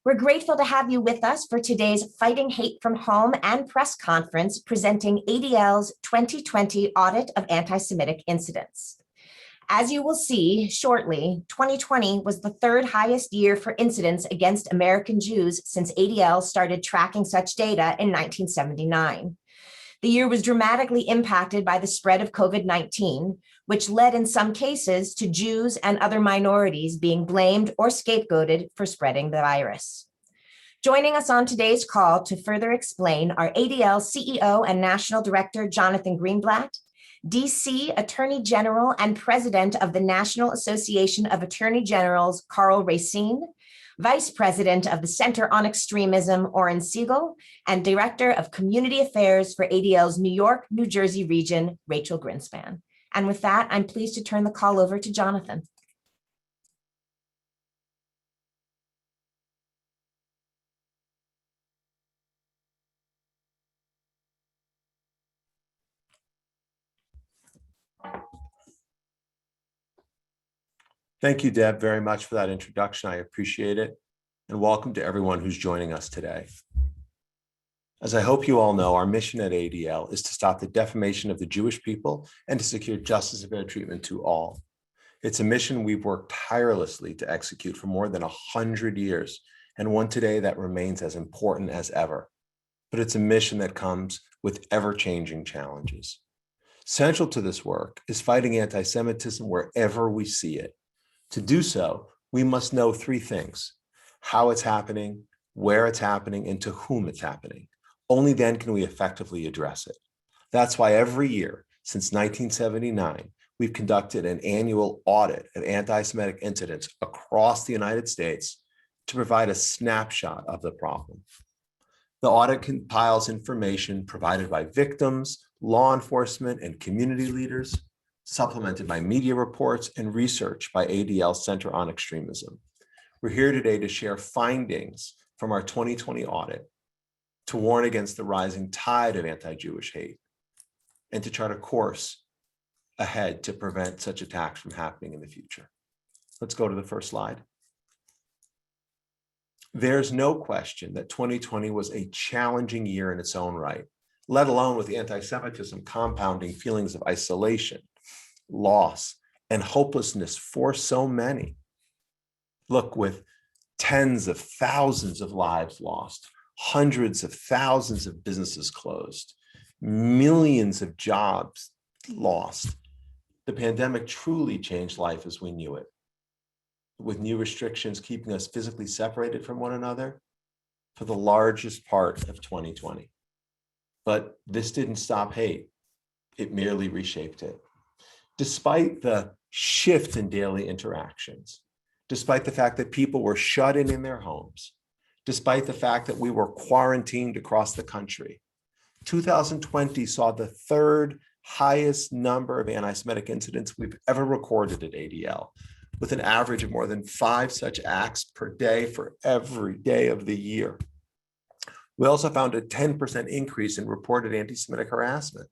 We're grateful to have you with us for today's Fighting Hate from Home and press conference presenting ADL's 2020 Audit of Anti-Semitic Incidents. As you will see shortly, 2020 was the third highest year for incidents against American Jews since ADL started tracking such data in 1979. The year was dramatically impacted by the spread of COVID-19, which led in some cases to Jews and other minorities being blamed or scapegoated for spreading the virus. Joining us on today's call to further explain are ADL CEO and National Director Jonathan Greenblatt, DC Attorney General and President of the National Association of Attorney Generals, Karl Racine, Vice President of the Center on Extremism, Oren Segal, and Director of Community Affairs for ADL's New York, New Jersey region, Rachel Grinspan. And with that, I'm pleased to turn the call over to Jonathan. Thank you, Deb, very much for that introduction. I appreciate it. And welcome to everyone who's joining us today. As I hope you all know, our mission at ADL is to stop the defamation of the Jewish people and to secure justice and fair treatment to all. It's a mission we've worked tirelessly to execute for more than 100 years, and one today that remains as important as ever. But it's a mission that comes with ever-changing challenges. Central to this work is fighting anti-Semitism wherever we see it. To do so, we must know three things: how it's happening, where it's happening, and to whom it's happening. Only then can we effectively address it. That's why every year since 1979, we've conducted an annual audit of anti-Semitic incidents across the United States to provide a snapshot of the problem. The audit compiles information provided by victims, law enforcement, and community leaders, supplemented by media reports and research by ADL's Center on Extremism. We're here today to share findings from our 2020 audit, to warn against the rising tide of anti-Jewish hate, and to chart a course ahead to prevent such attacks from happening in the future. Let's go to the first slide. There's no question that 2020 was a challenging year in its own right, let alone with anti-Semitism compounding feelings of isolation, loss, and hopelessness for so many. Look, with tens of thousands of lives lost, hundreds of thousands of businesses closed, millions of jobs lost, the pandemic truly changed life as we knew it, with new restrictions keeping us physically separated from one another for the largest part of 2020. But this didn't stop hate. It merely reshaped it. Despite the shift in daily interactions, despite the fact that people were shut in their homes, despite the fact that we were quarantined across the country, 2020 saw the third highest number of anti-Semitic incidents we've ever recorded at ADL, with an average of more than 5 such acts per day for every day of the year. We also found a 10% increase in reported anti-Semitic harassment.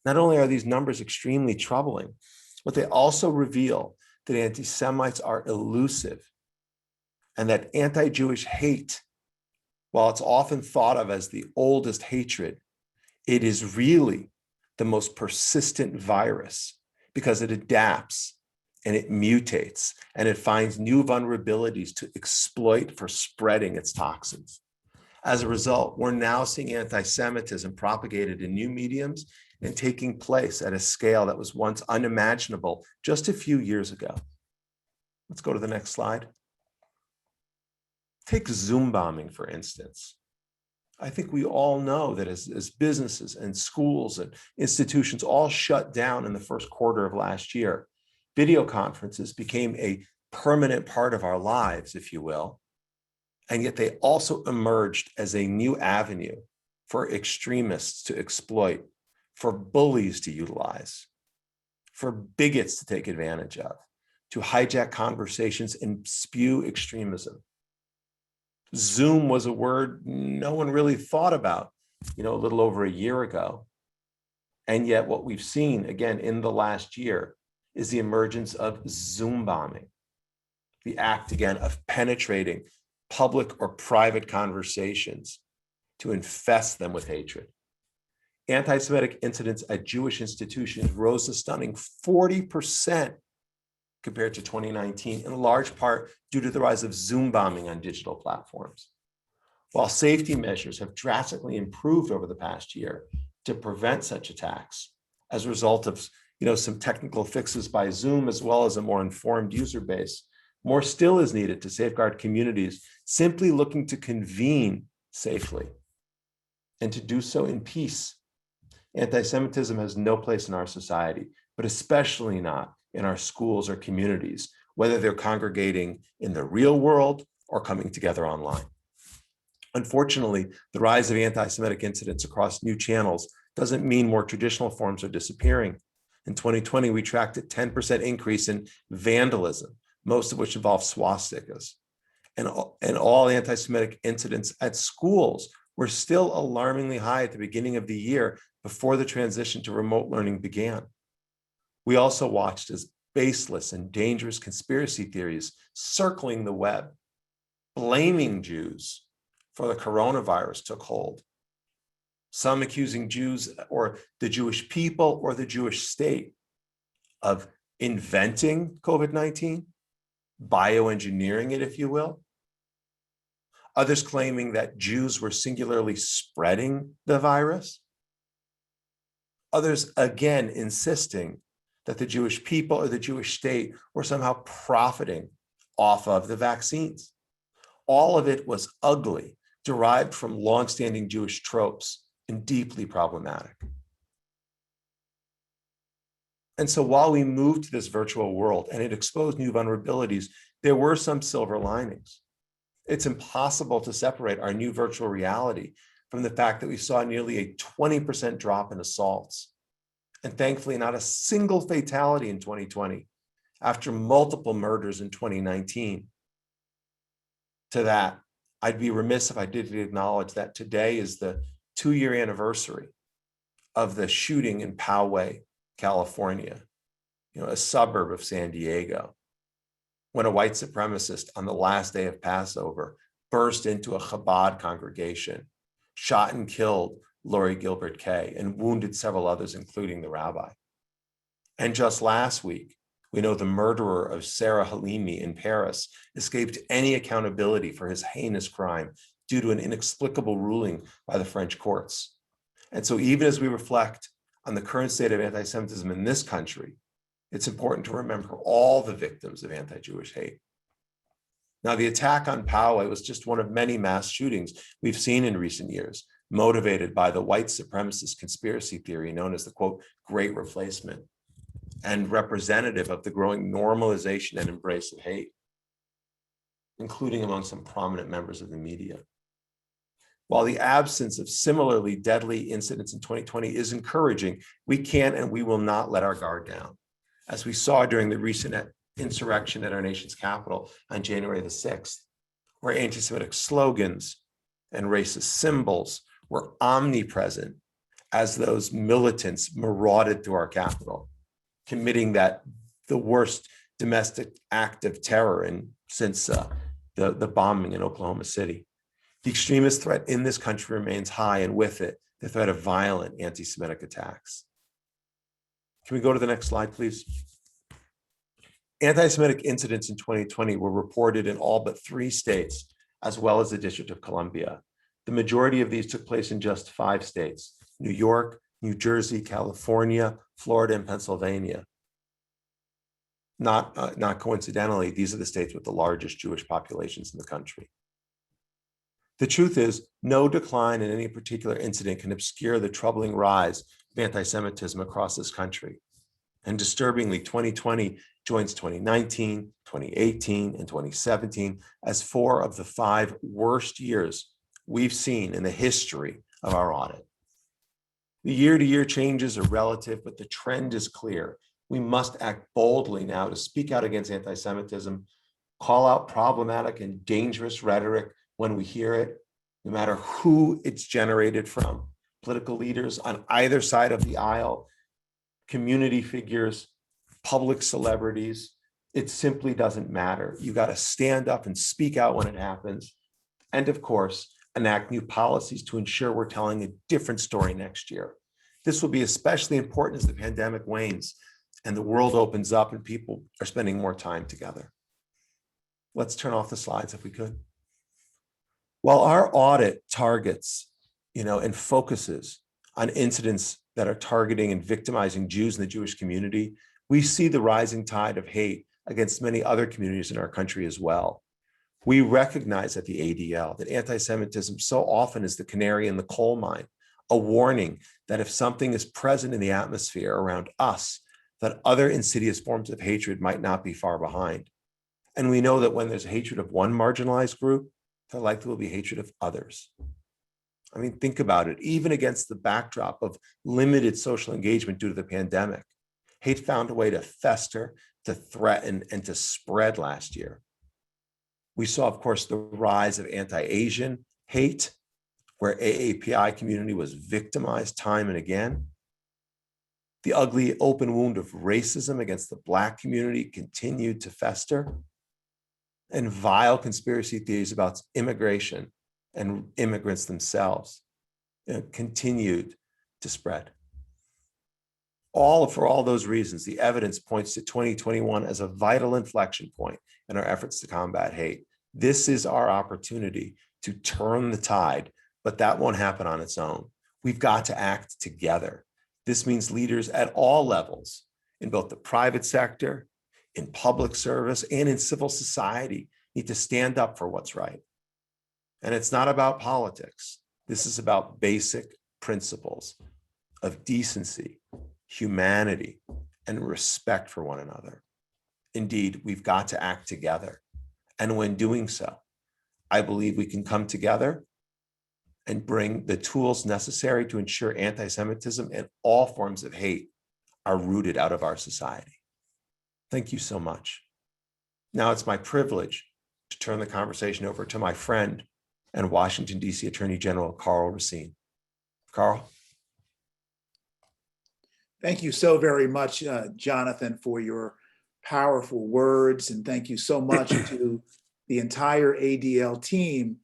Not only are these numbers extremely troubling, but they also reveal that anti-Semites are elusive, and that anti-Jewish hate, while it's often thought of as the oldest hatred, it is really the most persistent virus because it adapts and it mutates and it finds new vulnerabilities to exploit for spreading its toxins. As a result, we're now seeing anti-Semitism propagated in new mediums and taking place at a scale that was once unimaginable just a few years ago. Let's go to the next slide. Take Zoom bombing, for instance. I think we all know that as businesses and schools and institutions all shut down in the first quarter of last year, video conferences became a permanent part of our lives, if you will. And yet they also emerged as a new avenue for extremists to exploit, for bullies to utilize, for bigots to take advantage of, to hijack conversations and spew extremism. Zoom was a word no one really thought about, a little over a year ago. And yet what we've seen, again, in the last year is the emergence of Zoom bombing, the act, again, of penetrating public or private conversations to infest them with hatred. Anti-Semitic incidents at Jewish institutions rose a stunning 40% compared to 2019, in large part due to the rise of Zoom bombing on digital platforms. While safety measures have drastically improved over the past year to prevent such attacks as a result of some technical fixes by Zoom, as well as a more informed user base, more still is needed to safeguard communities simply looking to convene safely and to do so in peace. Anti-Semitism has no place in our society, but especially not in our schools or communities, whether they're congregating in the real world or coming together online. Unfortunately, the rise of anti-Semitic incidents across new channels doesn't mean more traditional forms are disappearing. In 2020, we tracked a 10% increase in vandalism, most of which involved swastikas. And all anti-Semitic incidents at schools were still alarmingly high at the beginning of the year before the transition to remote learning began. We also watched as baseless and dangerous conspiracy theories circling the web, blaming Jews for the coronavirus took hold. Some accusing Jews or the Jewish people or the Jewish state of inventing COVID-19, bioengineering it, if you will. Others claiming that Jews were singularly spreading the virus. Others again insisting that the Jewish people or the Jewish state were somehow profiting off of the vaccines. All of it was ugly, derived from longstanding Jewish tropes and deeply problematic. And so while we moved to this virtual world and it exposed new vulnerabilities, there were some silver linings. It's impossible to separate our new virtual reality from the fact that we saw nearly a 20% drop in assaults, and thankfully not a single fatality in 2020 after multiple murders in 2019. To that, I'd be remiss if I didn't acknowledge that today is the 2-year anniversary of the shooting in Poway, California, a suburb of San Diego, when a white supremacist on the last day of Passover burst into a Chabad congregation, shot and killed Lori Gilbert Kay, and wounded several others, including the rabbi. And just last week, we know the murderer of Sarah Halimi in Paris escaped any accountability for his heinous crime due to an inexplicable ruling by the French courts. And so even as we reflect on the current state of anti-Semitism in this country, it's important to remember all the victims of anti-Jewish hate. Now, the attack on Poway was just one of many mass shootings we've seen in recent years, motivated by the white supremacist conspiracy theory known as the, quote, Great Replacement, and representative of the growing normalization and embrace of hate, including among some prominent members of the media. While the absence of similarly deadly incidents in 2020 is encouraging, we can't and we will not let our guard down, as we saw during the recent insurrection at our nation's capital on January the 6th, where anti-Semitic slogans and racist symbols were omnipresent as those militants marauded through our capital, committing the worst domestic act of terror since the bombing in Oklahoma City. The extremist threat in this country remains high, and with it, the threat of violent anti-Semitic attacks. Can we go to the next slide, please? Anti-Semitic incidents in 2020 were reported in all but 3 states, as well as the District of Columbia. The majority of these took place in just 5 states: New York, New Jersey, California, Florida, and Pennsylvania. Not coincidentally, these are the states with the largest Jewish populations in the country. The truth is, no decline in any particular incident can obscure the troubling rise of anti-Semitism across this country. And disturbingly, 2020 joins 2019, 2018, and 2017 as 4 of the 5 worst years we've seen in the history of our audit. The year-to-year changes are relative, but the trend is clear. We must act boldly now to speak out against anti-Semitism, call out problematic and dangerous rhetoric when we hear it, no matter who it's generated from: political leaders on either side of the aisle, community figures, public celebrities, It simply doesn't matter. You got to stand up and speak out when it happens. And of course, enact new policies to ensure we're telling a different story next year. This will be especially important as the pandemic wanes and the world opens up and people are spending more time together. Let's turn off the slides if we could. While our audit targets, and focuses on incidents that are targeting and victimizing Jews in the Jewish community, we see the rising tide of hate against many other communities in our country as well. We recognize at the ADL that anti-Semitism so often is the canary in the coal mine, a warning that if something is present in the atmosphere around us, that other insidious forms of hatred might not be far behind. And we know that when there's hatred of one marginalized group, there likely will be hatred of others. I mean, think about it. Even against the backdrop of limited social engagement due to the pandemic, hate found a way to fester, to threaten, and to spread last year. We saw, of course, the rise of anti-Asian hate, where AAPI community was victimized time and again. The ugly open wound of racism against the Black community continued to fester. And vile conspiracy theories about immigration and immigrants themselves continued to spread. For all those reasons, the evidence points to 2021 as a vital inflection point in our efforts to combat hate. This is our opportunity to turn the tide, but that won't happen on its own. We've got to act together. This means leaders at all levels, in both the private sector, in public service, and in civil society, need to stand up for what's right. And it's not about politics. This is about basic principles of decency, humanity, and respect for one another. Indeed, we've got to act together. And when doing so, I believe we can come together and bring the tools necessary to ensure anti-Semitism and all forms of hate are rooted out of our society. Thank you so much. Now it's my privilege to turn the conversation over to my friend and Washington, D.C. Attorney General, Karl Racine. Karl. Thank you so very much, Jonathan, for your powerful words. And thank you so much to the entire ADL team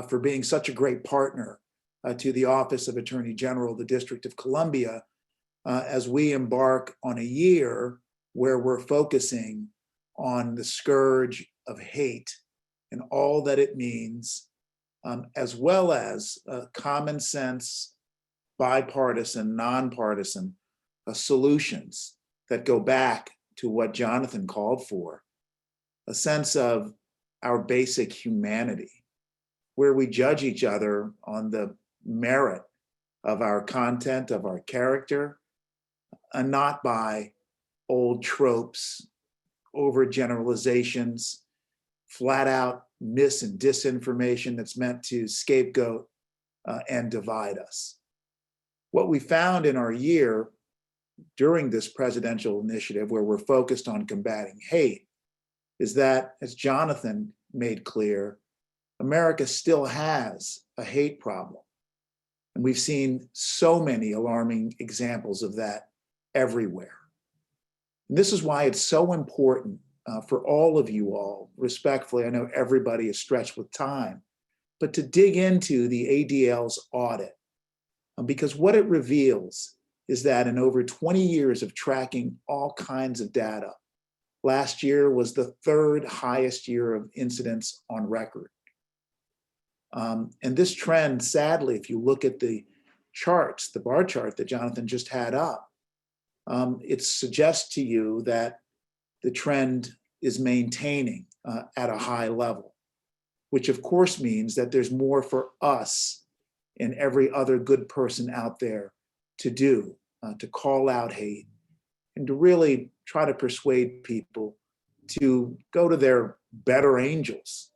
for being such a great partner to the Office of Attorney General, the District of Columbia, as we embark on a year where we're focusing on the scourge of hate and all that it means, as well as common sense, bipartisan, nonpartisan solutions that go back to what Jonathan called for, a sense of our basic humanity, where we judge each other on the merit of our content, of our character, and not by old tropes, overgeneralizations, flat out mis and disinformation that's meant to scapegoat and divide us. What we found in our year during this presidential initiative, where we're focused on combating hate, is that, as Jonathan made clear, America still has a hate problem. And we've seen so many alarming examples of that everywhere. And this is why it's so important for all of you all, respectfully, I know everybody is stretched with time, but to dig into the ADL's audit, because what it reveals is that in over 20 years of tracking all kinds of data, last year was the third highest year of incidents on record. And this trend, sadly, if you look at the charts, the bar chart that Jonathan just had up, it suggests to you that the trend is maintaining at a high level, which of course means that there's more for us and every other good person out there to do, to call out hate and to really try to persuade people to go to their better angels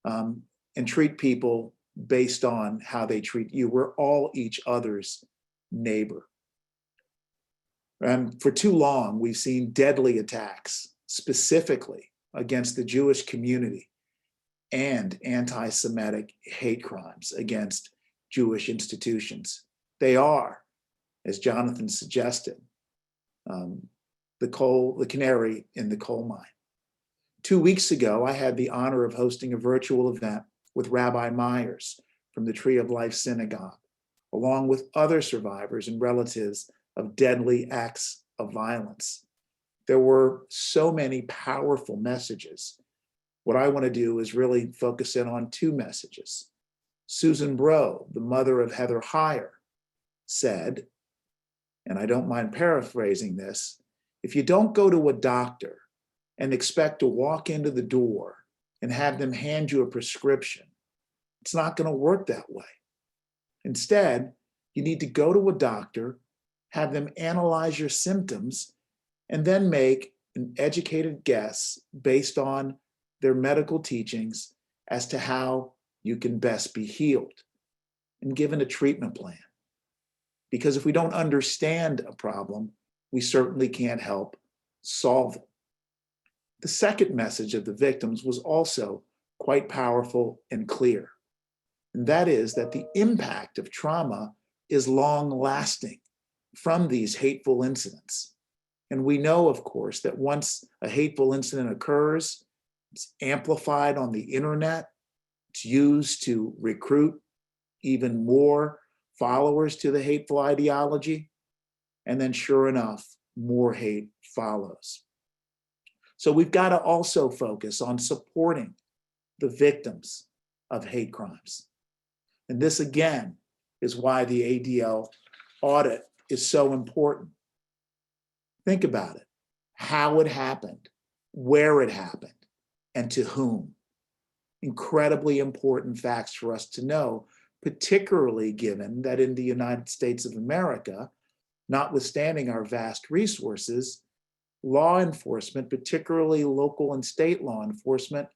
and treat people based on how they treat you. We're all each other's neighbor. And for too long, we've seen deadly attacks specifically against the Jewish community and anti-Semitic hate crimes against Jewish institutions. They are, as Jonathan suggested, the canary in the coal mine. 2 weeks ago, I had the honor of hosting a virtual event with Rabbi Myers from the Tree of Life Synagogue, along with other survivors and relatives of deadly acts of violence. There were so many powerful messages. What I want to do is really focus in on 2 messages. Susan Bro, the mother of Heather Heyer, said, and I don't mind paraphrasing this, if you don't go to a doctor and expect to walk into the door and have them hand you a prescription, it's not going to work that way. Instead, you need to go to a doctor, have them analyze your symptoms, and then make an educated guess based on their medical teachings as to how you can best be healed and given a treatment plan. Because if we don't understand a problem, we certainly can't help solve it. The second message of the victims was also quite powerful and clear. And that is that the impact of trauma is long lasting from these hateful incidents. And we know, of course, that once a hateful incident occurs, it's amplified on the internet, it's used to recruit even more followers to the hateful ideology, and then sure enough, more hate follows. So we've got to also focus on supporting the victims of hate crimes. And this again is why the ADL audit is so important. Think about it, how it happened, where it happened, and to whom. Incredibly important facts for us to know, particularly given that in the United States of America, notwithstanding our vast resources, law enforcement, particularly local and state law enforcement,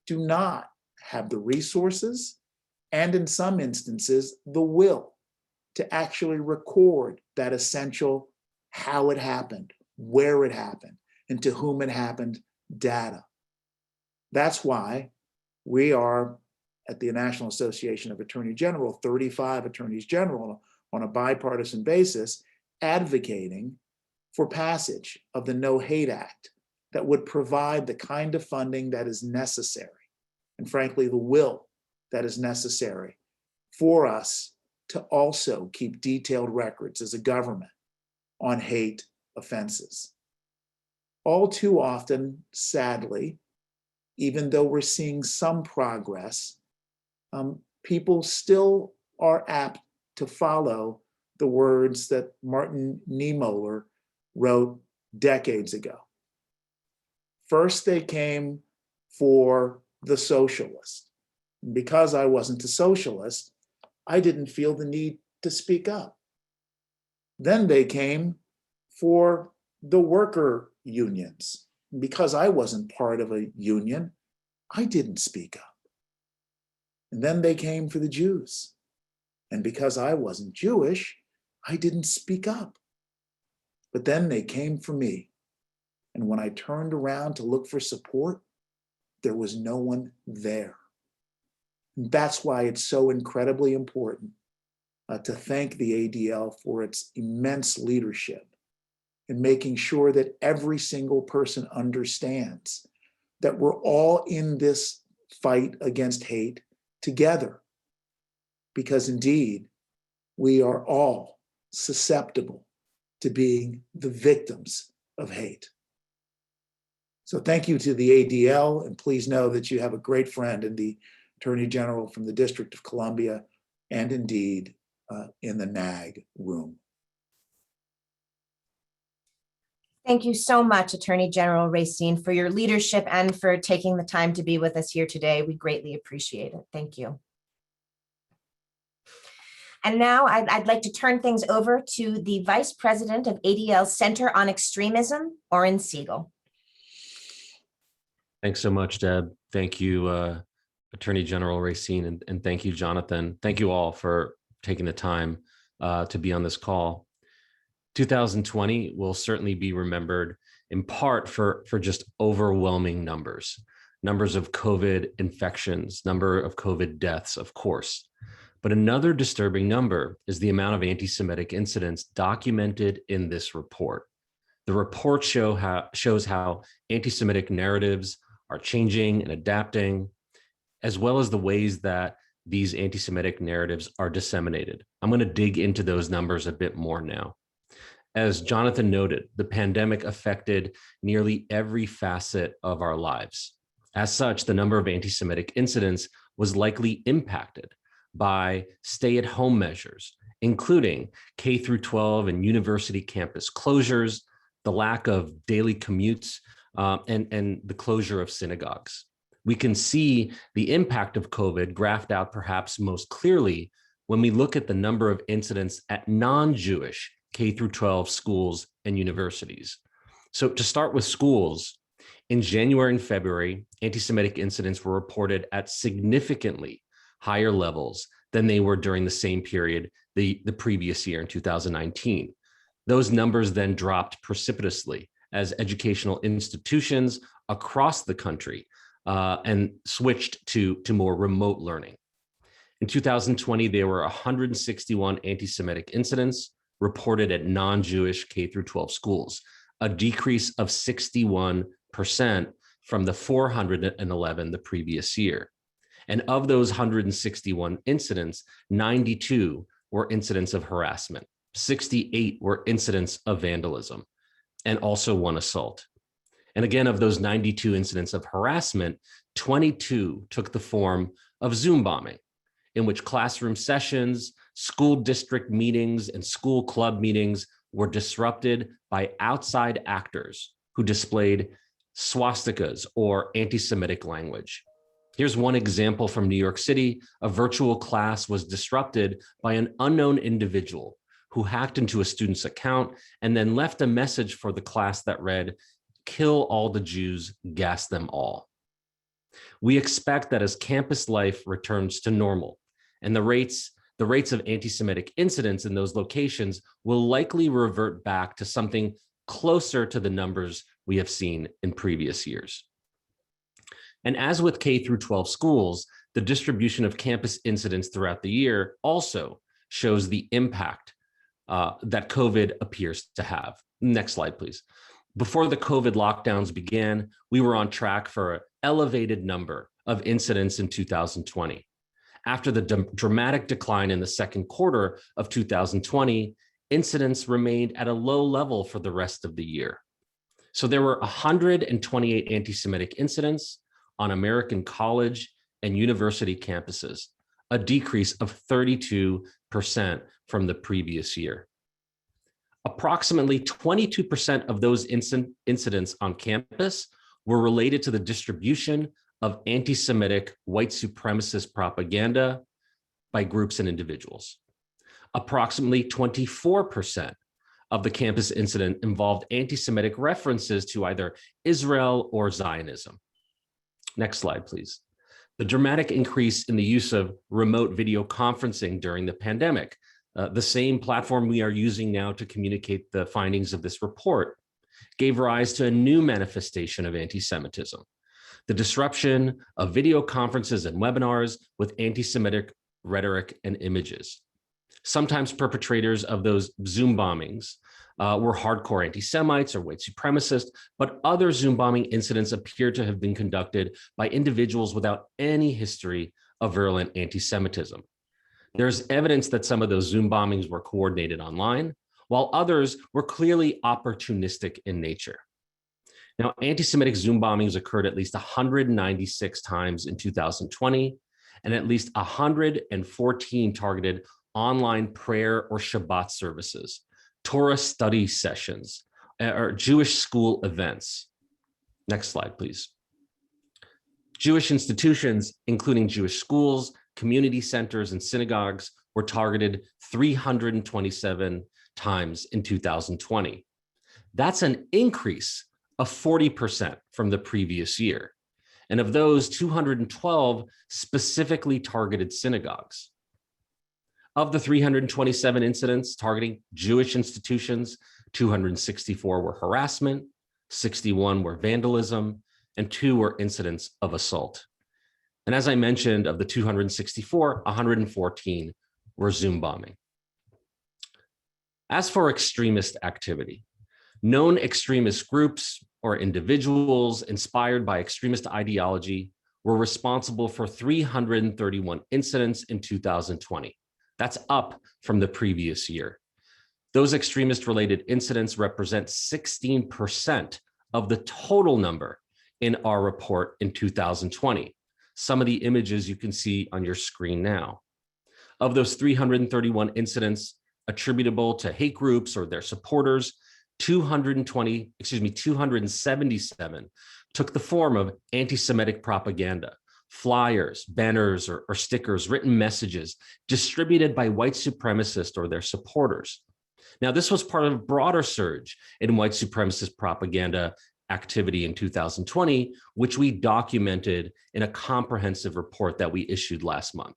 do not have the resources and in some instances, the will to actually record that essential how it happened, where it happened, and to whom it happened data. That's why we are at the National Association of Attorney General, 35 attorneys general on a bipartisan basis, advocating for passage of the No Hate Act that would provide the kind of funding that is necessary, and frankly, the will that is necessary for us to also keep detailed records as a government on hate offenses. All too often, sadly, even though we're seeing some progress, people still are apt to follow the words that Martin Niemöller wrote decades ago. First, they came for the socialist. Because I wasn't a socialist, I didn't feel the need to speak up. Then they came for the worker unions. Because I wasn't part of a union, I didn't speak up. And then they came for the Jews. And because I wasn't Jewish, I didn't speak up. But then they came for me. And when I turned around to look for support, there was no one there. And that's why it's so incredibly important to thank the ADL for its immense leadership in making sure that every single person understands that we're all in this fight against hate together. Because indeed, we are all susceptible to being the victims of hate. So thank you to the ADL, and please know that you have a great friend in the Attorney General from the District of Columbia, and indeed in the NAAG room. Thank you so much, Attorney General Racine, for your leadership and for taking the time to be with us here today. We greatly appreciate it. Thank you. And now I'd like to turn things over to the Vice President of ADL's Center on Extremism, Oren Segal. Thanks so much, Deb. Thank you, Attorney General Racine, and thank you, Jonathan. Thank you all for taking the time to be on this call. 2020 will certainly be remembered in part for just overwhelming numbers of COVID infections, number of COVID deaths, of course. But another disturbing number is the amount of anti-Semitic incidents documented in this report. The report shows how anti-Semitic narratives are changing and adapting, as well as the ways that these anti-Semitic narratives are disseminated. I'm going to dig into those numbers a bit more now. As Jonathan noted, the pandemic affected nearly every facet of our lives. As such, the number of anti-Semitic incidents was likely impacted by stay-at-home measures, including K through 12 and university campus closures, the lack of daily commutes, and the closure of synagogues. We can see the impact of COVID graphed out perhaps most clearly when we look at the number of incidents at non-Jewish K through 12 schools and universities. So to start with schools, in January and February, anti-Semitic incidents were reported at significantly higher levels than they were during the same period the previous year in 2019. Those numbers then dropped precipitously as educational institutions across the country and switched to more remote learning. In 2020, there were 161 anti-Semitic incidents reported at non-Jewish K through 12 schools, a decrease of 61% from the 411 the previous year. And of those 161 incidents, 92 were incidents of harassment, 68 were incidents of vandalism, and also one assault. And again, of those 92 incidents of harassment, 22 took the form of Zoom bombing, in which classroom sessions, school district meetings, and school club meetings were disrupted by outside actors who displayed swastikas or anti-Semitic language. Here's one example from New York City. A virtual class was disrupted by an unknown individual who hacked into a student's account and then left a message for the class that read, "Kill all the Jews, gas them all." We expect that as campus life returns to normal and the rates of anti-Semitic incidents in those locations will likely revert back to something closer to the numbers we have seen in previous years. And as with K through 12 schools, the distribution of campus incidents throughout the year also shows the impact that COVID appears to have. Next slide, please. Before the COVID lockdowns began, we were on track for an elevated number of incidents in 2020. After the dramatic decline in the second quarter of 2020, incidents remained at a low level for the rest of the year. So there were 128 anti-Semitic incidents on American college and university campuses, a decrease of 32% from the previous year. Approximately 22% of those incidents on campus were related to the distribution of anti-Semitic white supremacist propaganda by groups and individuals. Approximately 24% of the campus incident involved anti-Semitic references to either Israel or Zionism. Next slide, please. The dramatic increase in the use of remote video conferencing during the pandemic, the same platform we are using now to communicate the findings of this report, gave rise to a new manifestation of anti-Semitism: the disruption of video conferences and webinars with anti-Semitic rhetoric and images. Sometimes perpetrators of those Zoom bombings were hardcore anti-Semites or white supremacists, but other Zoom bombing incidents appear to have been conducted by individuals without any history of virulent anti-Semitism. There's evidence that some of those Zoom bombings were coordinated online, while others were clearly opportunistic in nature. Now, anti-Semitic Zoom bombings occurred at least 196 times in 2020, and at least 114 targeted online prayer or Shabbat services, Torah study sessions, or Jewish school events. Next slide, please. Jewish institutions, including Jewish schools, community centers, and synagogues, were targeted 327 times in 2020. That's an increase of 40% from the previous year. And of those, 212 specifically targeted synagogues. Of the 327 incidents targeting Jewish institutions, 264 were harassment, 61 were vandalism, and 2 were incidents of assault. And as I mentioned, of the 264, 114 were Zoom bombing. As for extremist activity, Known extremist groups or individuals inspired by extremist ideology were responsible for 331 incidents in 2020. That's up from the previous year. Those extremist-related incidents represent 16% of the total number in our report in 2020. Some of the images you can see on your screen now. Of those 331 incidents attributable to hate groups or their supporters, 277 took the form of anti-Semitic propaganda, flyers, banners, or stickers, written messages distributed by white supremacists or their supporters. Now, this was part of a broader surge in white supremacist propaganda activity in 2020, which we documented in a comprehensive report that we issued last month.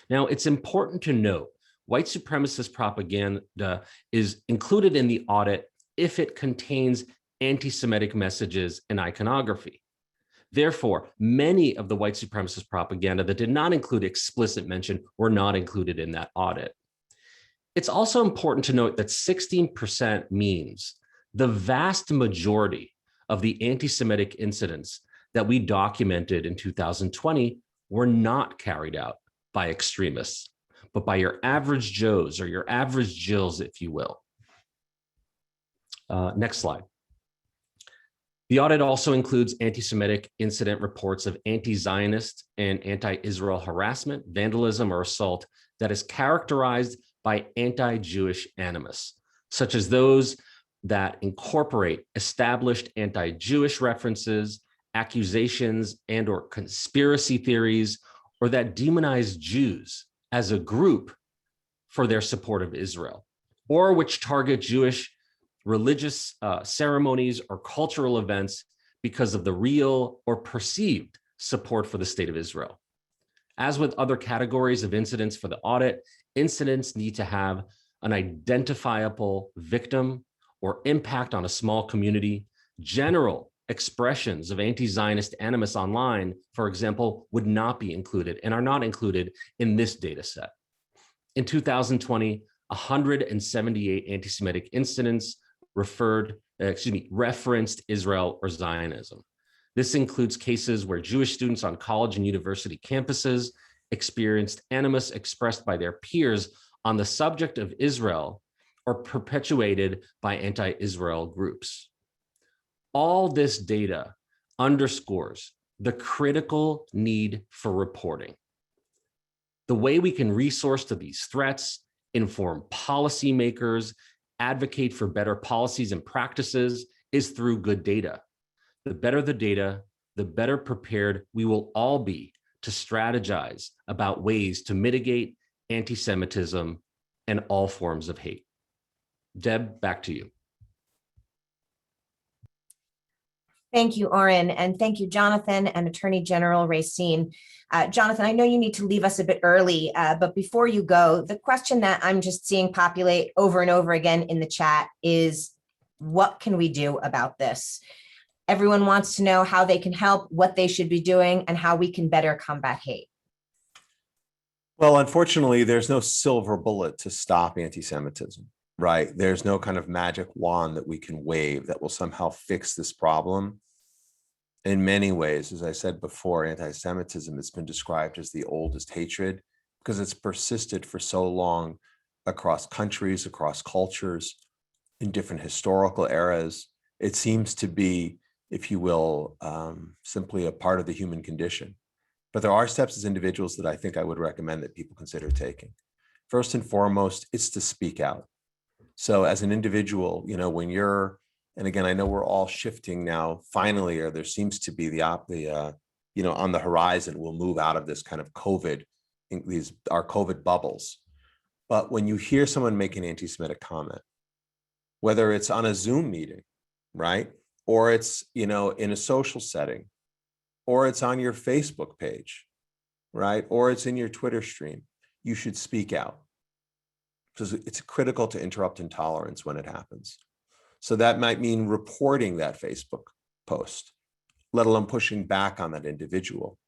Now, it's important to note, white supremacist propaganda is included in the audit if it contains anti-Semitic messages and iconography. Therefore, many of the white supremacist propaganda that did not include explicit mention were not included in that audit. It's also important to note that 16% means the vast majority of the anti-Semitic incidents that we documented in 2020 were not carried out by extremists, but by your average Joes or your average Jills, if you will. Next slide. The audit also includes anti-Semitic incident reports of anti-Zionist and anti-Israel harassment, vandalism, or assault that is characterized by anti-Jewish animus, such as those that incorporate established anti-Jewish references, accusations, and/or conspiracy theories, or that demonize Jews as a group for their support of Israel, or which target Jewish religious ceremonies or cultural events because of the real or perceived support for the state of Israel. As with other categories of incidents for the audit, incidents need to have an identifiable victim or impact on a small community. General expressions of anti-Zionist animus online, for example, would not be included and are not included in this data set. In 2020, 178 anti-Semitic incidents referenced Israel or Zionism. This includes cases where Jewish students on college and university campuses experienced animus expressed by their peers on the subject of Israel or perpetuated by anti-Israel groups. All this data underscores the critical need for reporting. The way we can resource to these threats, inform policymakers, advocate for better policies and practices is through good data. The better the data, the better prepared we will all be to strategize about ways to mitigate anti-Semitism and all forms of hate. Deb, back to you. Thank you, Oren, and thank you, Jonathan and Attorney General Racine. Jonathan, I know you need to leave us a bit early, but before you go, the question that I'm just seeing populate over and over again in the chat is, what can we do about this? Everyone wants to know how they can help, what they should be doing, and how we can better combat hate. Well, unfortunately, there's no silver bullet to stop anti-Semitism, right? There's no kind of magic wand that we can wave that will somehow fix this problem. In many ways, as I said before, anti-Semitism has been described as the oldest hatred because it's persisted for so long across countries, across cultures, in different historical eras. It seems to be, if you will, simply a part of the human condition. But there are steps as individuals that I think I would recommend that people consider taking. First and foremost, it's to speak out. So as an individual, you know, when you're, and again, I know we're all shifting now, finally, or there seems to be on the horizon, we'll move out of this kind of COVID, our COVID bubbles. But when you hear someone make an anti-Semitic comment, whether it's on a Zoom meeting, right? Or it's, you know, in a social setting, or it's on your Facebook page, right? Or it's in your Twitter stream, you should speak out. Because it's critical to interrupt intolerance when it happens. So that might mean reporting that Facebook post, let alone pushing back on that individual.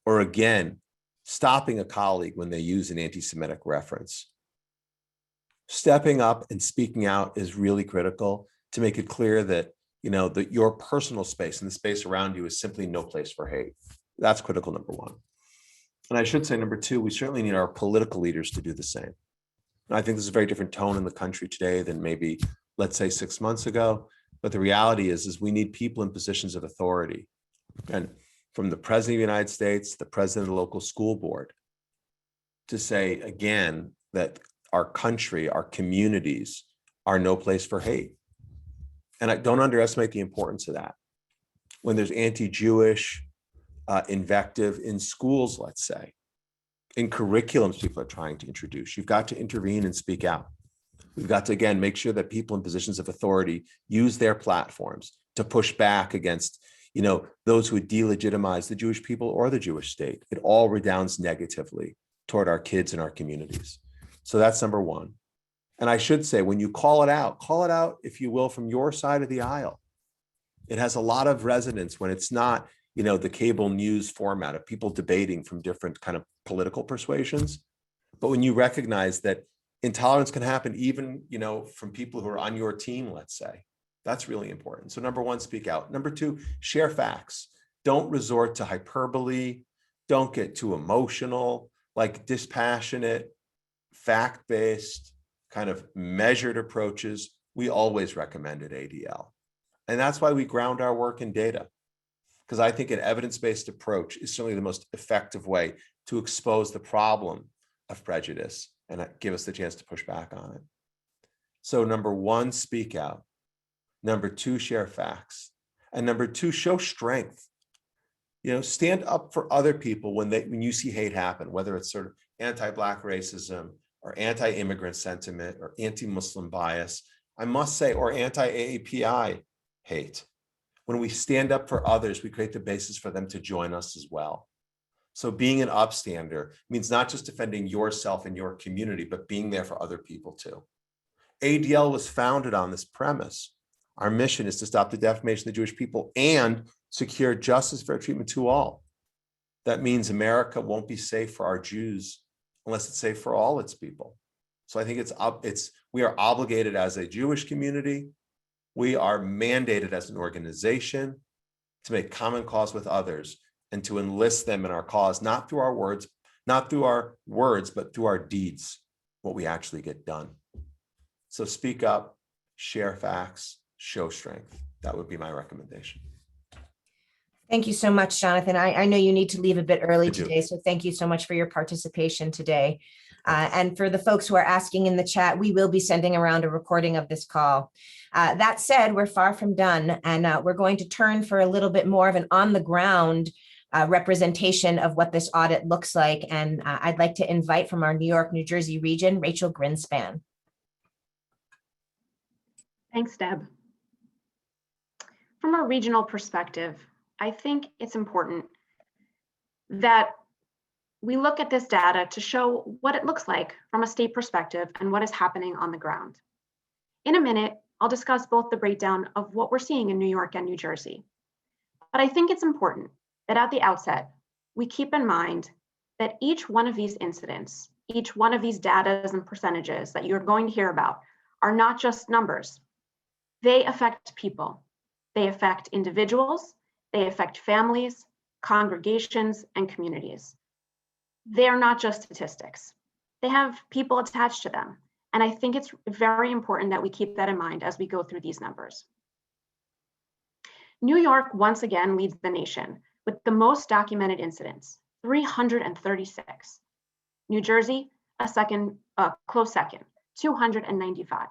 Or again, stopping a colleague when they use an anti-Semitic reference. Stepping up and speaking out is really critical. to make it clear that, that your personal space and the space around you is simply no place for hate. That's critical, number one. And I should say, number two, we certainly need our political leaders to do the same. And I think there's a very different tone in the country today than maybe, let's say, 6 months ago. But the reality is we need people in positions of authority. And from the president of the United States, the president of the local school board, to say again that our country, our communities are no place for hate. And I don't underestimate the importance of that. When there's anti-Jewish invective in schools, let's say, in curriculums people are trying to introduce, you've got to intervene and speak out. We've got to, again, make sure that people in positions of authority use their platforms to push back against, those who would delegitimize the Jewish people or the Jewish state. It all redounds negatively toward our kids and our communities. So that's number one. And I should say, when you call it out, if you will, from your side of the aisle. It has a lot of resonance when it's not, the cable news format of people debating from different kind of political persuasions. But when you recognize that intolerance can happen even, from people who are on your team, let's say, that's really important. So number one, speak out. Number two, share facts. Don't resort to hyperbole. Don't get too emotional, like dispassionate, fact-based, kind of measured approaches. We always recommend at ADL. And that's why we ground our work in data, because I think an evidence-based approach is certainly the most effective way to expose the problem of prejudice and give us the chance to push back on it. So number one, speak out. Number two, share facts. And number two, show strength. Stand up for other people when you see hate happen, whether it's sort of anti-Black racism or anti-immigrant sentiment or anti-Muslim bias, I must say, or anti-AAPI hate. When we stand up for others, we create the basis for them to join us as well. So being an upstander means not just defending yourself and your community, but being there for other people too. ADL was founded on this premise. Our mission is to stop the defamation of the Jewish people and secure justice, fair treatment to all. That means America won't be safe for our Jews unless it's safe for all its people. So I think we are obligated as a Jewish community. We are mandated as an organization to make common cause with others and to enlist them in our cause, not through our words, but through our deeds, what we actually get done. So speak up, share facts, show strength. That would be my recommendation. Thank you so much, Jonathan. I know you need to leave a bit early I do. today, so thank you so much for your participation today. And for the folks who are asking in the chat, we will be sending around a recording of this call. That said, we're far from done, and we're going to turn for a little bit more of an on-the-ground representation of what this audit looks like. And I'd like to invite from our New York, New Jersey region, Rachel Grinspan. Thanks, Deb. From a regional perspective, I think it's important that we look at this data to show what it looks like from a state perspective and what is happening on the ground. In a minute, I'll discuss both the breakdown of what we're seeing in New York and New Jersey. But I think it's important that at the outset, we keep in mind that each one of these incidents, each one of these data and percentages that you're going to hear about are not just numbers. They affect people. They affect individuals. They affect families, congregations, and communities. They are not just statistics. They have people attached to them. And I think it's very important that we keep that in mind as we go through these numbers. New York once again leads the nation with the most documented incidents, 336. New Jersey, a close second, 295.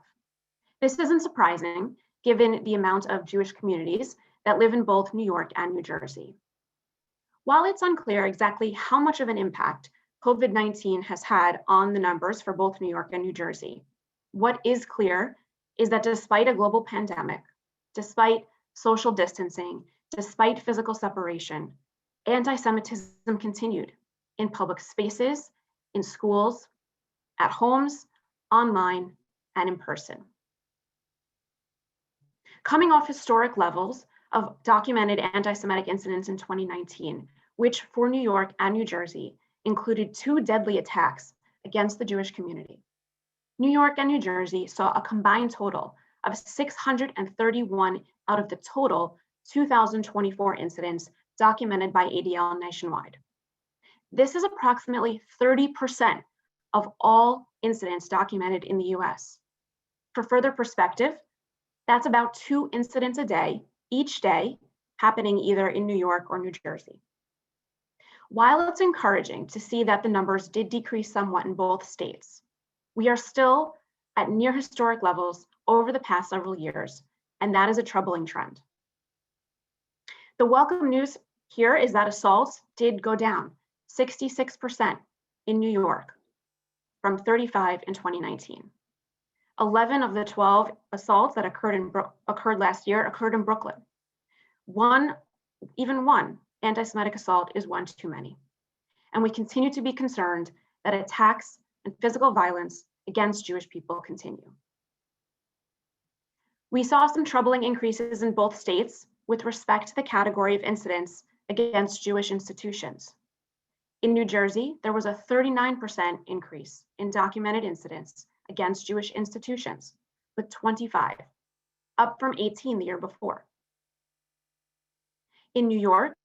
This isn't surprising given the amount of Jewish communities that live in both New York and New Jersey. While it's unclear exactly how much of an impact COVID-19 has had on the numbers for both New York and New Jersey, what is clear is that despite a global pandemic, despite social distancing, despite physical separation, anti-Semitism continued in public spaces, in schools, at homes, online, and in person. Coming off historic levels of documented anti-Semitic incidents in 2019, which for New York and New Jersey included 2 deadly attacks against the Jewish community. New York and New Jersey saw a combined total of 631 out of the total 2,024 incidents documented by ADL nationwide. This is approximately 30% of all incidents documented in the US. For further perspective, that's about 2 incidents a day, each day, happening either in New York or New Jersey. While it's encouraging to see that the numbers did decrease somewhat in both states, we are still at near historic levels over the past several years, and that is a troubling trend. The welcome news here is that assaults did go down 66% in New York from 35 in 2019. 11 of the 12 assaults that occurred last year occurred in Brooklyn. Even one anti-Semitic assault is one too many. And we continue to be concerned that attacks and physical violence against Jewish people continue. We saw some troubling increases in both states with respect to the category of incidents against Jewish institutions. In New Jersey, there was a 39% increase in documented incidents against Jewish institutions, with 25, up from 18 the year before. In New York,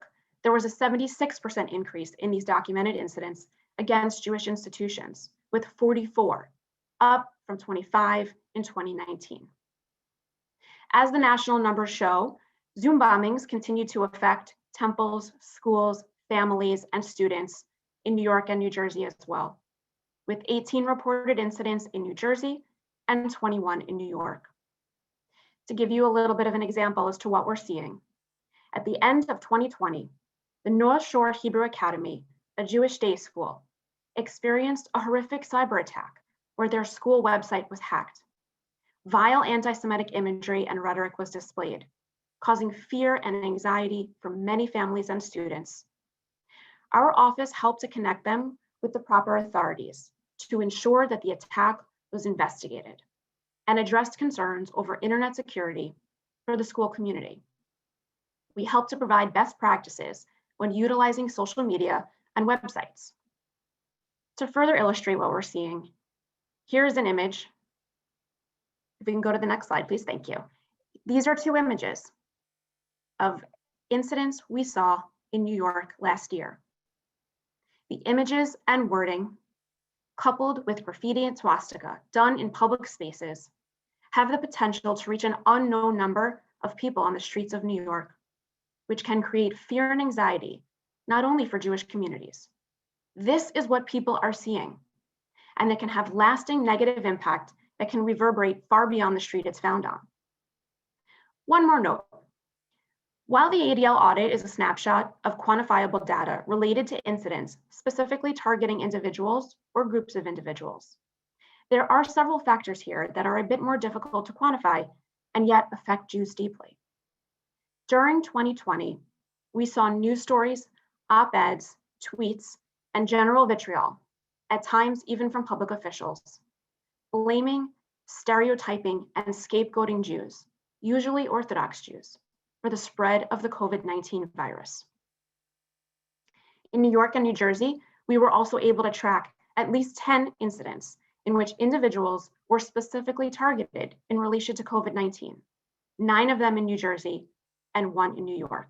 there was a 76% increase in these documented incidents against Jewish institutions, with 44, up from 25 in 2019. As the national numbers show, Zoom bombings continue to affect temples, schools, families, and students in New York and New Jersey as well, with 18 reported incidents in New Jersey and 21 in New York. To give you a little bit of an example as to what we're seeing, at the end of 2020, the North Shore Hebrew Academy, a Jewish day school, experienced a horrific cyber attack where their school website was hacked. Vile anti-Semitic imagery and rhetoric was displayed, causing fear and anxiety for many families and students. Our office helped to connect them with the proper authorities to ensure that the attack was investigated and addressed concerns over internet security for the school community. We helped to provide best practices when utilizing social media and websites. To further illustrate what we're seeing, here's an image. If we can go to the next slide, please, thank you. These are 2 images of incidents we saw in New York last year. The images and wording, coupled with graffiti and swastika done in public spaces, have the potential to reach an unknown number of people on the streets of New York, which can create fear and anxiety, not only for Jewish communities. This is what people are seeing, and it can have lasting negative impact that can reverberate far beyond the street it's found on. One more note. While the ADL audit is a snapshot of quantifiable data related to incidents specifically targeting individuals or groups of individuals, there are several factors here that are a bit more difficult to quantify and yet affect Jews deeply. During 2020, we saw news stories, op-eds, tweets, and general vitriol, at times even from public officials, blaming, stereotyping, and scapegoating Jews, usually Orthodox Jews, for the spread of the COVID-19 virus. In New York and New Jersey, we were also able to track at least 10 incidents in which individuals were specifically targeted in relation to COVID-19, 9 of them in New Jersey and 1 in New York.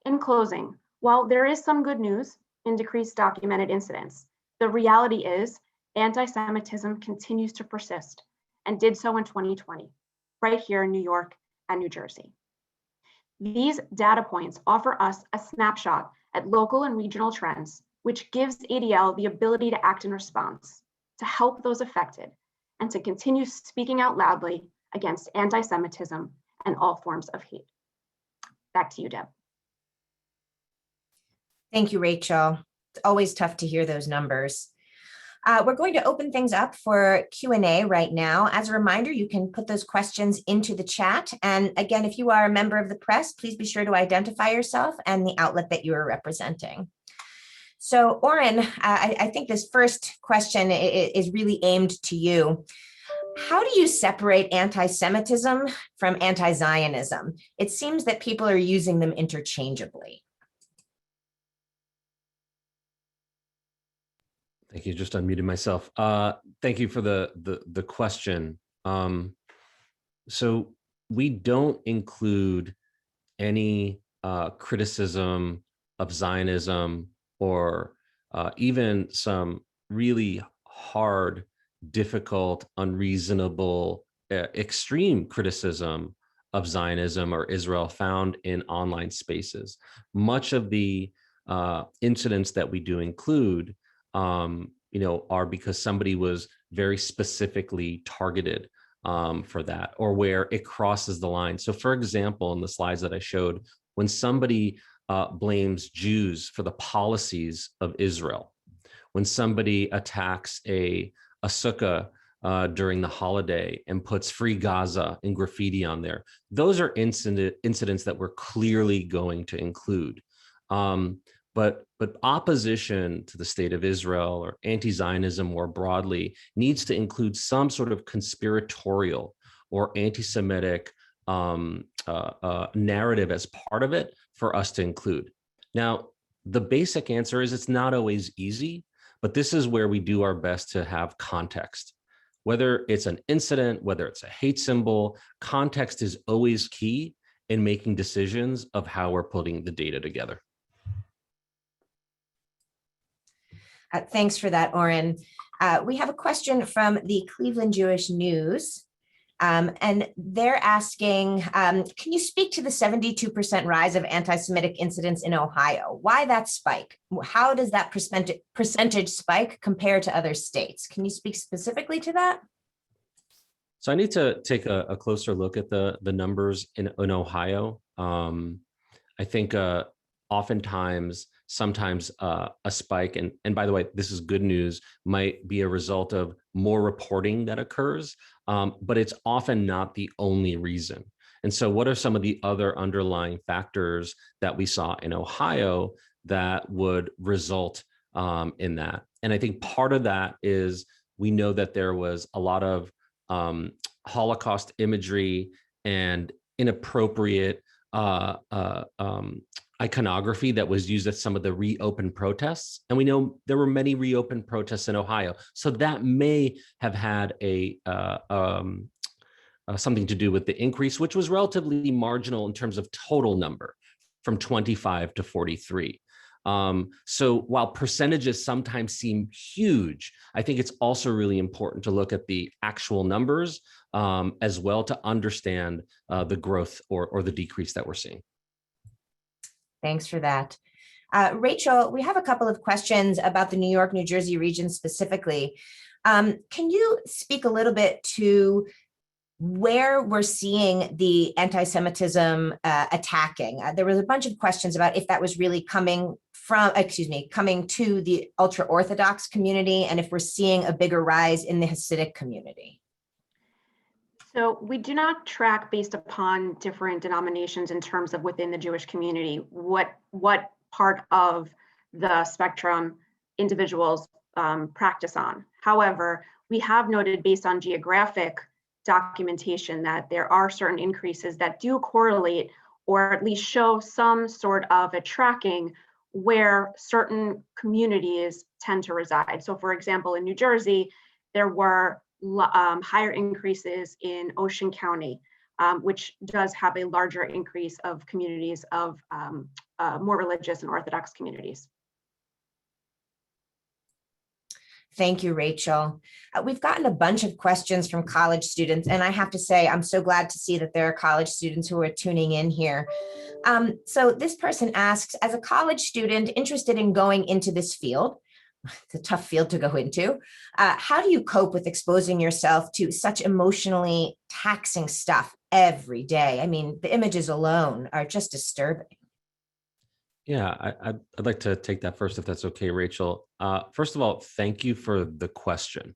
In closing, while there is some good news in decreased documented incidents, the reality is anti-Semitism continues to persist and did so in 2020, right here in New York and New Jersey. These data points offer us a snapshot at local and regional trends, which gives ADL the ability to act in response, to help those affected, and to continue speaking out loudly against anti-Semitism and all forms of hate. Back to you, Deb. Thank you, Rachel. It's always tough to hear those numbers. We're going to open things up for Q&A right now. As a reminder, you can put those questions into the chat. And again, if you are a member of the press, please be sure to identify yourself and the outlet that you are representing. So Oren, I think this first question is really aimed to you. How do you separate anti-Semitism from anti-Zionism? It seems that people are using them interchangeably. Thank you. Just unmuted myself. Thank you for the question. So we don't include any criticism of Zionism or even some really hard, difficult, unreasonable, extreme criticism of Zionism or Israel found in online spaces. Much of the incidents that we do include, are because somebody was very specifically targeted for that, or where it crosses the line. So for example, in the slides that I showed, when somebody blames Jews for the policies of Israel, when somebody attacks a sukkah during the holiday and puts Free Gaza in graffiti on there, those are incidents that we're clearly going to include. But opposition to the state of Israel or anti-Zionism more broadly needs to include some sort of conspiratorial or anti-Semitic narrative as part of it for us to include. Now, the basic answer is it's not always easy, but this is where we do our best to have context. Whether it's an incident, whether it's a hate symbol, context is always key in making decisions of how we're putting the data together. Thanks for that, Oren. We have a question from the Cleveland Jewish News, and they're asking, can you speak to the 72% rise of anti-Semitic incidents in Ohio? Why that spike? How does that percentage spike compare to other states? Can you speak specifically to that? So I need to take a closer look at the numbers in Ohio. I think oftentimes, sometimes a spike, and by the way, this is good news, might be a result of more reporting that occurs, but it's often not the only reason. And so what are some of the other underlying factors that we saw in Ohio that would result in that? And I think part of that is we know that there was a lot of Holocaust imagery and inappropriate iconography that was used at some of the reopened protests. And we know there were many reopened protests in Ohio. So that may have had something to do with the increase, which was relatively marginal in terms of total number, from 25 to 43. So while percentages sometimes seem huge, I think it's also really important to look at the actual numbers as well to understand the growth or the decrease that we're seeing. Thanks for that. Rachel, we have a couple of questions about the New York, New Jersey region specifically. Can you speak a little bit to where we're seeing the anti-Semitism attacking? There was a bunch of questions about if that was really coming to the ultra-Orthodox community and if we're seeing a bigger rise in the Hasidic community. So we do not track based upon different denominations in terms of within the Jewish community, what part of the spectrum individuals practice on. However, we have noted based on geographic documentation that there are certain increases that do correlate or at least show some sort of a tracking where certain communities tend to reside. So for example, in New Jersey, there were higher increases in Ocean County, which does have a larger increase of communities of more religious and Orthodox communities. Thank you, Rachel. We've gotten a bunch of questions from college students, and I have to say, I'm so glad to see that there are college students who are tuning in here. So this person asks, as a college student interested in going into this field, it's a tough field to go into, how do you cope with exposing yourself to such emotionally taxing stuff every day? I mean, the images alone are just disturbing. Yeah, I'd like to take that first, if that's okay, Rachel. First of all, thank you for the question.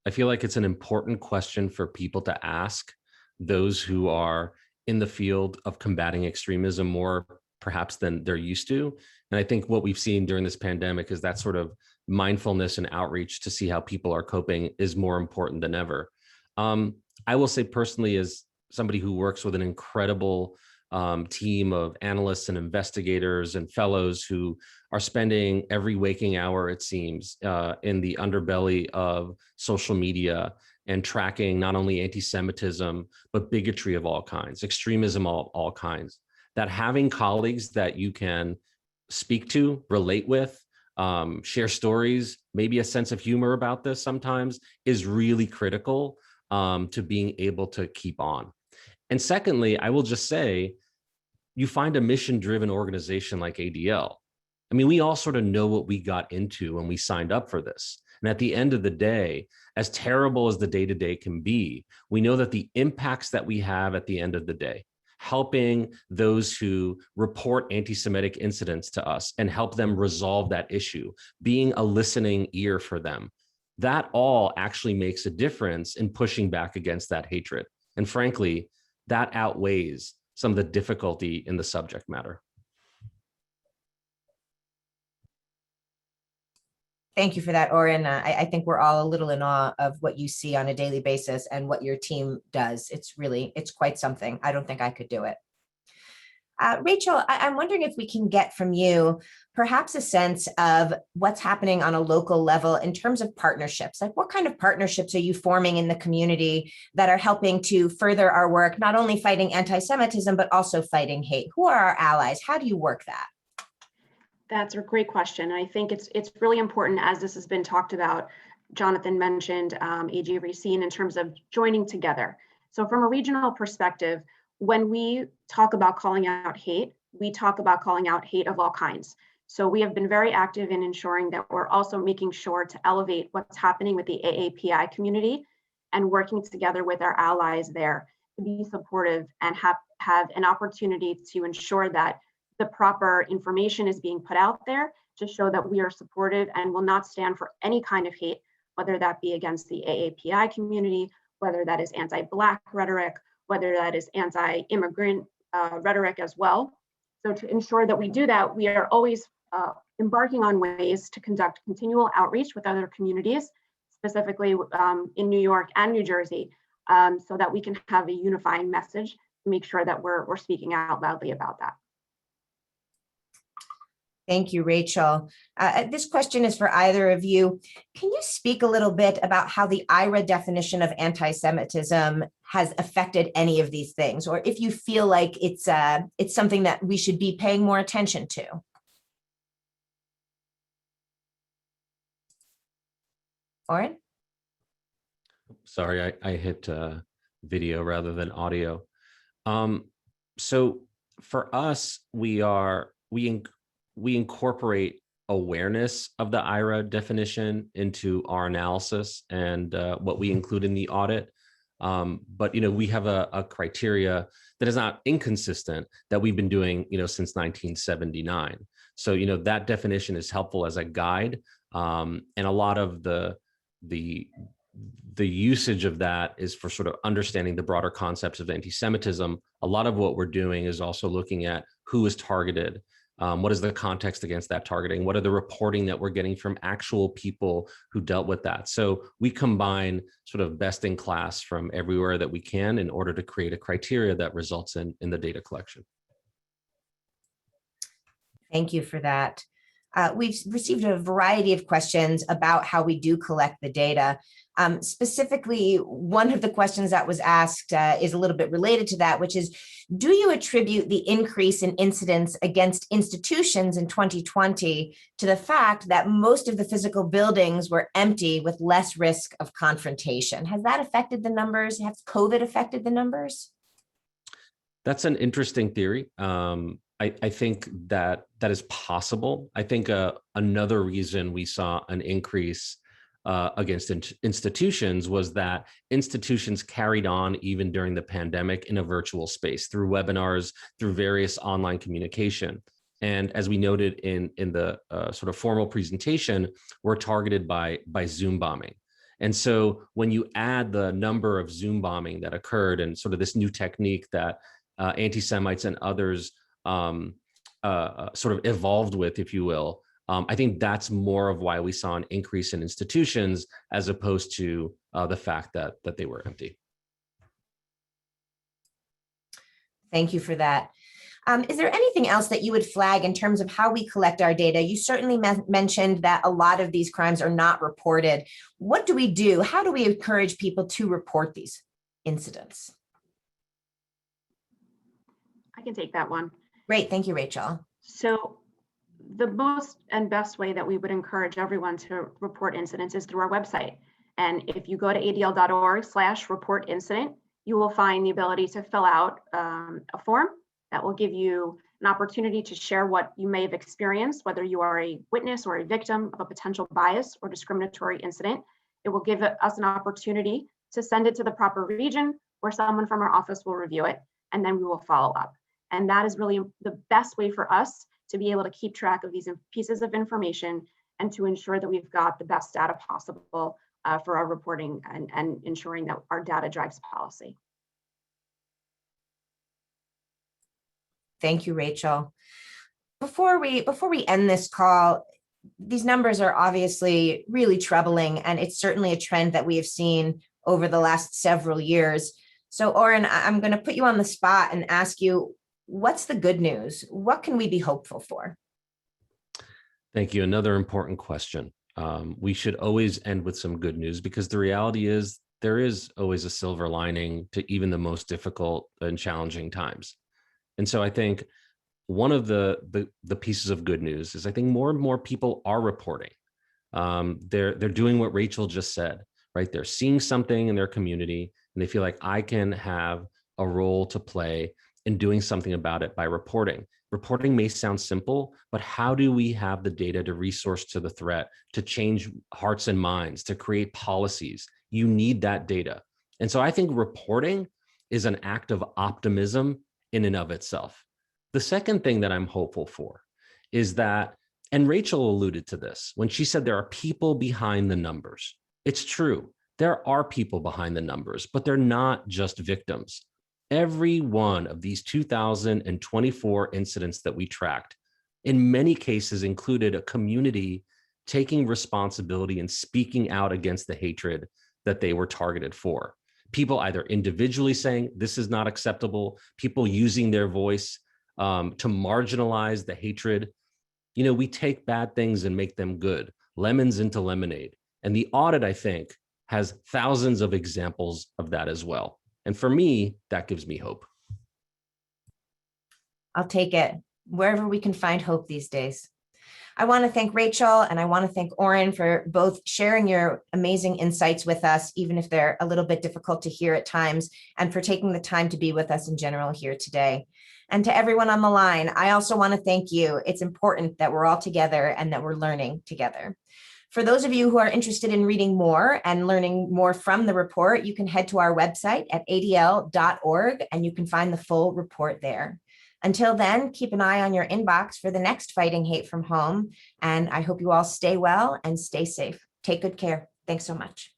I feel like it's an important question for people to ask, those who are in the field of combating extremism more perhaps than they're used to. And I think what we've seen during this pandemic is that sort of mindfulness and outreach to see how people are coping is more important than ever. I will say personally, as somebody who works with an incredible team of analysts and investigators and fellows who are spending every waking hour, it seems, in the underbelly of social media and tracking not only anti-Semitism, but bigotry of all kinds, extremism of all kinds. That having colleagues that you can speak to, relate with, share stories, maybe a sense of humor about this sometimes is really critical to being able to keep on. And secondly, I will just say, you find a mission-driven organization like ADL. I mean, we all sort of know what we got into when we signed up for this. And at the end of the day, as terrible as the day-to-day can be, we know that the impacts that we have at the end of the day, helping those who report anti-Semitic incidents to us and help them resolve that issue, being a listening ear for them, that all actually makes a difference in pushing back against that hatred. And frankly, that outweighs some of the difficulty in the subject matter. Thank you for that, Oren. I think we're all a little in awe of what you see on a daily basis and what your team does. It's quite something. I don't think I could do it. Rachel, I'm wondering if we can get from you perhaps a sense of what's happening on a local level in terms of partnerships. Like, what kind of partnerships are you forming in the community that are helping to further our work, not only fighting anti-Semitism, but also fighting hate? Who are our allies? How do you work that? That's a great question. I think it's really important, as this has been talked about. Jonathan mentioned AG Racine in terms of joining together. So from a regional perspective, when we talk about calling out hate, we talk about calling out hate of all kinds. So we have been very active in ensuring that we're also making sure to elevate what's happening with the AAPI community and working together with our allies there to be supportive and have an opportunity to ensure that the proper information is being put out there to show that we are supportive and will not stand for any kind of hate, whether that be against the AAPI community, whether that is anti-Black rhetoric, whether that is anti-immigrant rhetoric as well. So to ensure that we do that, we are always embarking on ways to conduct continual outreach with other communities, specifically in New York and New Jersey, so that we can have a unifying message to make sure that we're speaking out loudly about that. Thank you, Rachel. This question is for either of you. Can you speak a little bit about how the IRA definition of anti-Semitism has affected any of these things, or if you feel like it's something that we should be paying more attention to? Oren? Sorry, I hit video rather than audio. So for us, we incorporate awareness of the IRA definition into our analysis and what we include in the audit. But we have a criteria that is not inconsistent that we've been doing since 1979. So that definition is helpful as a guide, and a lot of the usage of that is for sort of understanding the broader concepts of anti-Semitism. A lot of what we're doing is also looking at who is targeted. What is the context against that targeting? What are the reporting that we're getting from actual people who dealt with that? So we combine sort of best in class from everywhere that we can in order to create a criteria that results in the data collection. Thank you for that. We've received a variety of questions about how we do collect the data. Specifically, one of the questions that was asked is a little bit related to that, which is, do you attribute the increase in incidents against institutions in 2020 to the fact that most of the physical buildings were empty with less risk of confrontation? Has that affected the numbers? Has COVID affected the numbers? That's an interesting theory. I think that is possible. I think another reason we saw an increase against institutions was that institutions carried on even during the pandemic in a virtual space through webinars, through various online communication. And as we noted in the sort of formal presentation, we're targeted by Zoom bombing. And so when you add the number of Zoom bombing that occurred and sort of this new technique that anti-Semites and others sort of evolved with, if you will, I think that's more of why we saw an increase in institutions as opposed to the fact that they were empty. Thank you for that. Is there anything else that you would flag in terms of how we collect our data? You certainly mentioned that a lot of these crimes are not reported. What do we do? How do we encourage people to report these incidents? I can take that one. Great, thank you, Rachel. So the most and best way that we would encourage everyone to report incidents is through our website. And if you go to adl.org/report-incident, you will find the ability to fill out a form that will give you an opportunity to share what you may have experienced, whether you are a witness or a victim of a potential bias or discriminatory incident. It will give us an opportunity to send it to the proper region where someone from our office will review it, and then we will follow up. And that is really the best way for us to be able to keep track of these pieces of information and to ensure that we've got the best data possible for our reporting and ensuring that our data drives policy. Thank you, Rachel. Before we end this call, these numbers are obviously really troubling, and it's certainly a trend that we have seen over the last several years. So, Oren, I'm going to put you on the spot and ask you, what's the good news? What can we be hopeful for? Thank you. Another important question. We should always end with some good news, because the reality is there is always a silver lining to even the most difficult and challenging times. And so I think one of the pieces of good news is I think more and more people are reporting. They're doing what Rachel just said, right? They're seeing something in their community and they feel like I can have a role to play in doing something about it by reporting. Reporting may sound simple, but how do we have the data to resource to the threat, to change hearts and minds, to create policies? You need that data. And so I think reporting is an act of optimism in and of itself. The second thing that I'm hopeful for is that, and Rachel alluded to this when she said there are people behind the numbers. It's true, there are people behind the numbers, but they're not just victims. Every one of these 2,024 incidents that we tracked, in many cases included a community taking responsibility and speaking out against the hatred that they were targeted for. People either individually saying this is not acceptable, people using their voice to marginalize the hatred. You know, we take bad things and make them good, lemons into lemonade. And the audit, I think, has thousands of examples of that as well. And for me, that gives me hope. I'll take it wherever we can find hope these days. I want to thank Rachel and I want to thank Oren for both sharing your amazing insights with us, even if they're a little bit difficult to hear at times, and for taking the time to be with us in general here today. And to everyone on the line, I also want to thank you. It's important that we're all together and that we're learning together. For those of you who are interested in reading more and learning more from the report, you can head to our website at adl.org and you can find the full report there. Until then, keep an eye on your inbox for the next Fighting Hate from Home. And I hope you all stay well and stay safe. Take good care. Thanks so much.